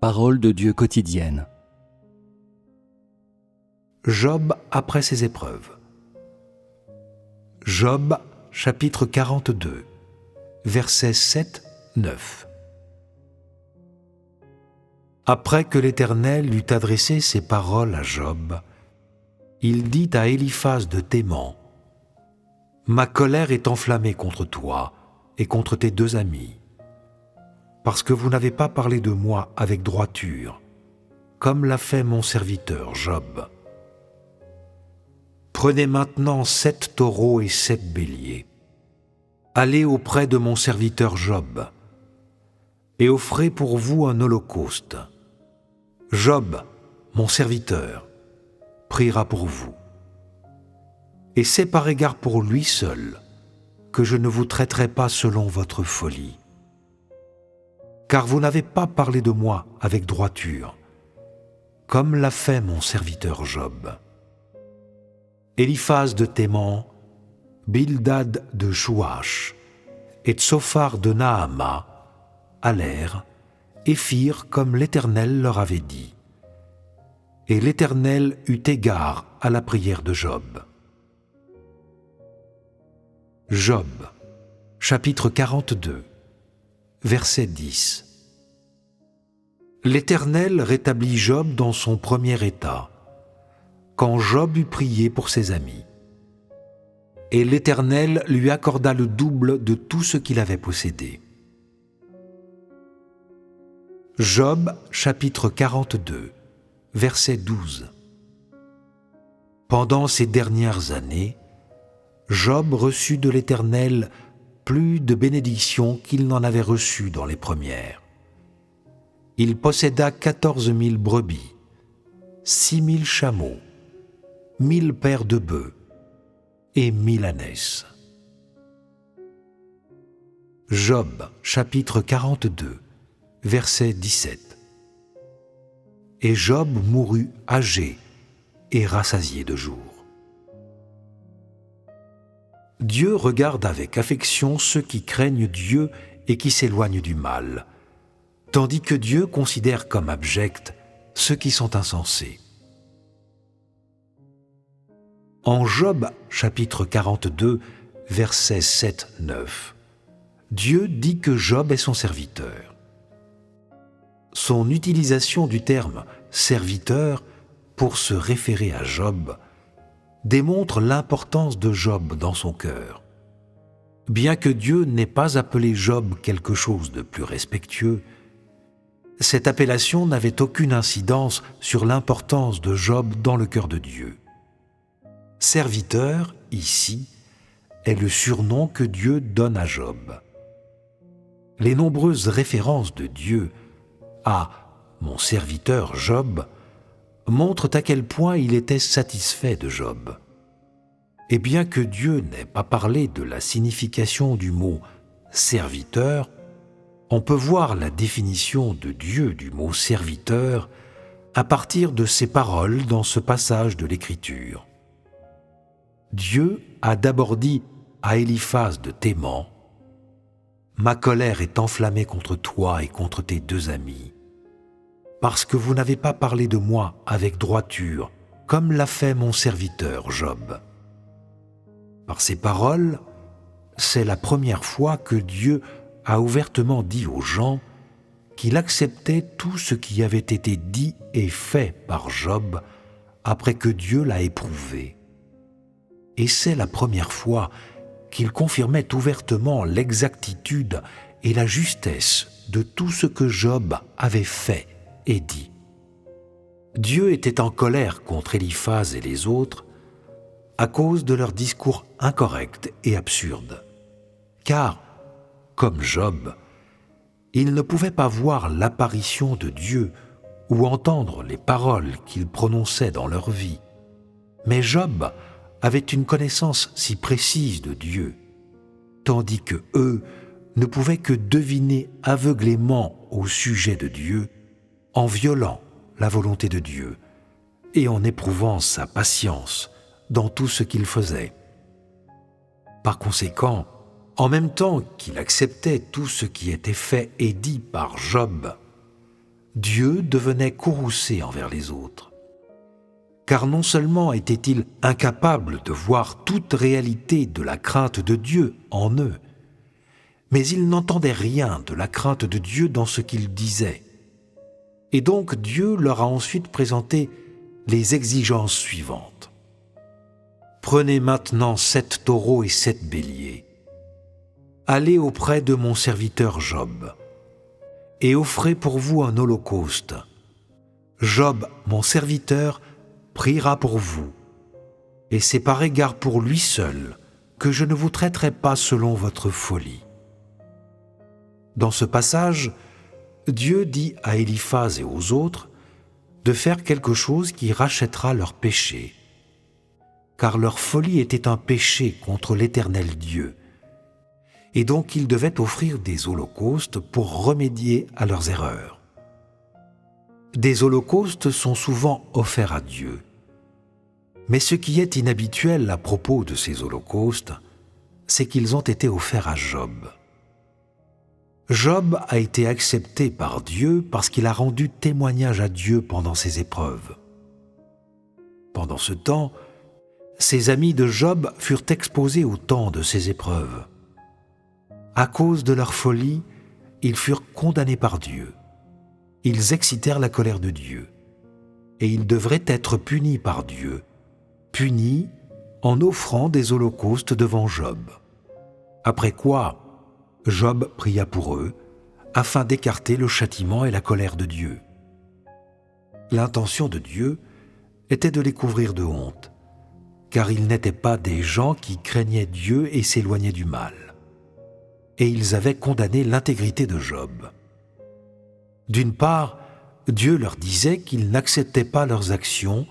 Parole de Dieu quotidienne. Job après ses épreuves. Job, chapitre 42, versets 7-9. Après que l'Éternel eut adressé ces paroles à Job, il dit à Éliphaz de Théman : « Ma colère est enflammée contre toi et contre tes deux amis, parce que vous n'avez pas parlé de moi avec droiture, comme l'a fait mon serviteur Job. Prenez maintenant 7 taureaux et 7 béliers. Allez auprès de mon serviteur Job et offrez pour vous un holocauste. Job, mon serviteur, priera pour vous. Et c'est par égard pour lui seul que je ne vous traiterai pas selon votre folie. Car vous n'avez pas parlé de moi avec droiture, comme l'a fait mon serviteur Job. » Éliphaz de Théman, Bildad de Chouach et Tsophar de Naama allèrent et firent comme l'Éternel leur avait dit. Et l'Éternel eut égard à la prière de Job. Job, chapitre 42, verset 10. L'Éternel rétablit Job dans son premier état, quand Job eut prié pour ses amis. Et l'Éternel lui accorda le double de tout ce qu'il avait possédé. Job, chapitre 42, verset 12. Pendant ces dernières années, Job reçut de l'Éternel plus de bénédictions qu'il n'en avait reçues dans les premières. Il posséda 14 000 brebis, 6 000 chameaux, 1000 paires de bœufs et 1000 ânesses. Job, chapitre 42, verset 17. Et Job mourut âgé et rassasié de jours. Dieu regarde avec affection ceux qui craignent Dieu et qui s'éloignent du mal, tandis que Dieu considère comme abjects ceux qui sont insensés. En Job, chapitre 42, versets 7-9, Dieu dit que Job est son serviteur. Son utilisation du terme « serviteur » pour se référer à Job démontre l'importance de Job dans son cœur. Bien que Dieu n'ait pas appelé Job quelque chose de plus respectueux, cette appellation n'avait aucune incidence sur l'importance de Job dans le cœur de Dieu. Serviteur, ici, est le surnom que Dieu donne à Job. Les nombreuses références de Dieu à « mon serviteur Job » montrent à quel point il était satisfait de Job. Et bien que Dieu n'ait pas parlé de la signification du mot « serviteur », on peut voir la définition de Dieu du mot « serviteur » à partir de ces paroles dans ce passage de l'Écriture. Dieu a d'abord dit à Éliphaz de Théman : « Ma colère est enflammée contre toi et contre tes deux amis, parce que vous n'avez pas parlé de moi avec droiture, comme l'a fait mon serviteur Job. » Par ces paroles, c'est la première fois que Dieu a ouvertement dit aux gens qu'il acceptait tout ce qui avait été dit et fait par Job après que Dieu l'a éprouvé. Et c'est la première fois qu'il confirmait ouvertement l'exactitude et la justesse de tout ce que Job avait fait et dit. Dieu était en colère contre Éliphaz et les autres à cause de leurs discours incorrects et absurdes. Car, comme Job, ils ne pouvaient pas voir l'apparition de Dieu ou entendre les paroles qu'il prononçait dans leur vie. Mais Job avait une connaissance si précise de Dieu, tandis que eux ne pouvaient que deviner aveuglément au sujet de Dieu en violant la volonté de Dieu et en éprouvant sa patience dans tout ce qu'il faisait. Par conséquent, en même temps qu'il acceptait tout ce qui était fait et dit par Job, Dieu devenait courroucé envers les autres. Car non seulement était-il incapable de voir toute réalité de la crainte de Dieu en eux, mais il n'entendait rien de la crainte de Dieu dans ce qu'ils disaient. Et donc Dieu leur a ensuite présenté les exigences suivantes. Prenez maintenant 7 taureaux et 7 béliers. Allez auprès de mon serviteur Job et offrez pour vous un holocauste. Job, mon serviteur, priera pour vous, et c'est par égard pour lui seul que je ne vous traiterai pas selon votre folie. Dans ce passage, Dieu dit à Éliphaz et aux autres de faire quelque chose qui rachètera leur péché, car leur folie était un péché contre l'Éternel Dieu, et donc ils devaient offrir des holocaustes pour remédier à leurs erreurs. Des holocaustes sont souvent offerts à Dieu. Mais ce qui est inhabituel à propos de ces holocaustes, c'est qu'ils ont été offerts à Job. Job a été accepté par Dieu parce qu'il a rendu témoignage à Dieu pendant ses épreuves. Pendant ce temps, ses amis de Job furent exposés au temps de ces épreuves. À cause de leur folie, ils furent condamnés par Dieu. Ils excitèrent la colère de Dieu, et ils devraient être punis par Dieu, punis en offrant des holocaustes devant Job. Après quoi, Job pria pour eux, afin d'écarter le châtiment et la colère de Dieu. L'intention de Dieu était de les couvrir de honte, car ils n'étaient pas des gens qui craignaient Dieu et s'éloignaient du mal. Et ils avaient condamné l'intégrité de Job. D'une part, Dieu leur disait qu'il n'acceptait pas leurs actions,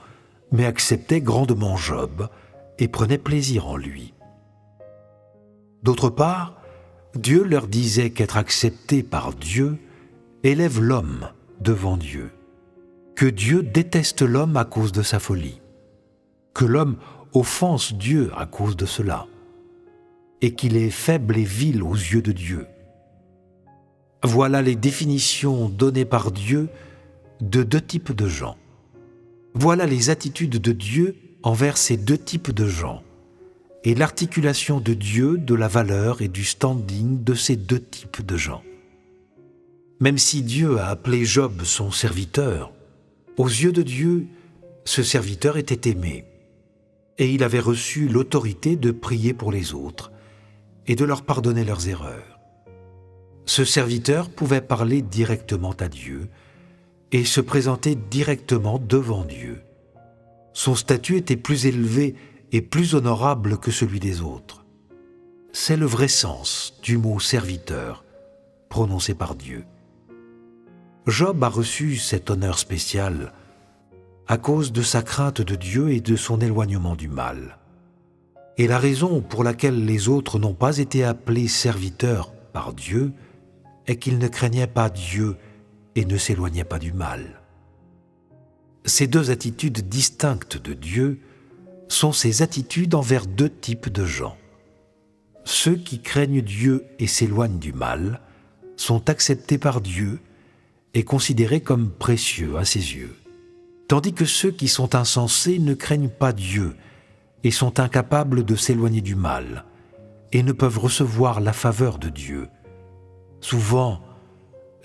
mais acceptait grandement Job et prenait plaisir en lui. D'autre part, Dieu leur disait qu'être accepté par Dieu élève l'homme devant Dieu, que Dieu déteste l'homme à cause de sa folie, que l'homme offense Dieu à cause de cela, et qu'il est faible et vil aux yeux de Dieu. Voilà les définitions données par Dieu de 2 types de gens. Voilà les attitudes de Dieu envers ces 2 types de gens et l'articulation de Dieu de la valeur et du standing de ces 2 types de gens. Même si Dieu a appelé Job son serviteur, aux yeux de Dieu, ce serviteur était aimé et il avait reçu l'autorité de prier pour les autres et de leur pardonner leurs erreurs. Ce serviteur pouvait parler directement à Dieu et se présenter directement devant Dieu. Son statut était plus élevé et plus honorable que celui des autres. C'est le vrai sens du mot serviteur prononcé par Dieu. Job a reçu cet honneur spécial à cause de sa crainte de Dieu et de son éloignement du mal. Et la raison pour laquelle les autres n'ont pas été appelés serviteurs par Dieu est qu'ils ne craignaient pas Dieu et ne s'éloignaient pas du mal. Ces 2 attitudes distinctes de Dieu sont ces attitudes envers 2 types de gens. Ceux qui craignent Dieu et s'éloignent du mal sont acceptés par Dieu et considérés comme précieux à ses yeux, tandis que ceux qui sont insensés ne craignent pas Dieu et sont incapables de s'éloigner du mal et ne peuvent recevoir la faveur de Dieu. Souvent,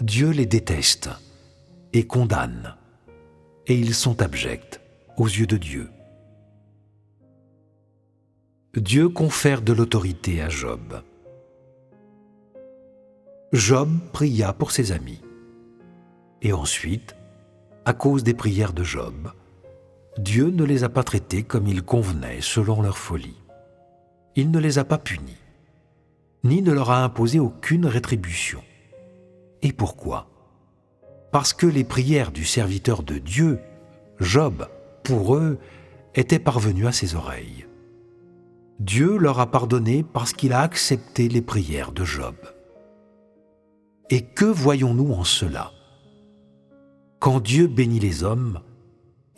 Dieu les déteste et condamne, et ils sont abjects aux yeux de Dieu. Dieu confère de l'autorité à Job. Job pria pour ses amis. Et ensuite, à cause des prières de Job, Dieu ne les a pas traités comme il convenait selon leur folie. Il ne les a pas punis, ni ne leur a imposé aucune rétribution. Et pourquoi ? Parce que les prières du serviteur de Dieu, Job, pour eux, étaient parvenues à ses oreilles. Dieu leur a pardonné parce qu'il a accepté les prières de Job. Et que voyons-nous en cela ? Quand Dieu bénit les hommes,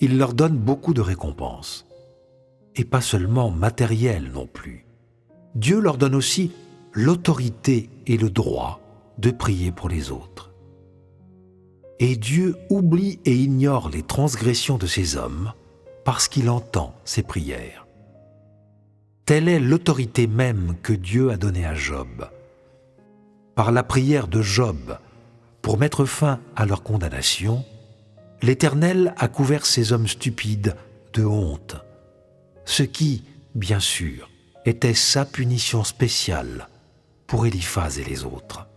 il leur donne beaucoup de récompenses. Et pas seulement matérielles non plus. Dieu leur donne aussi l'autorité et le droit de prier pour les autres. Et Dieu oublie et ignore les transgressions de ces hommes parce qu'il entend ses prières. Telle est l'autorité même que Dieu a donnée à Job. Par la prière de Job, pour mettre fin à leur condamnation, l'Éternel a couvert ces hommes stupides de honte, ce qui, bien sûr, était sa punition spéciale pour Éliphaz et les autres.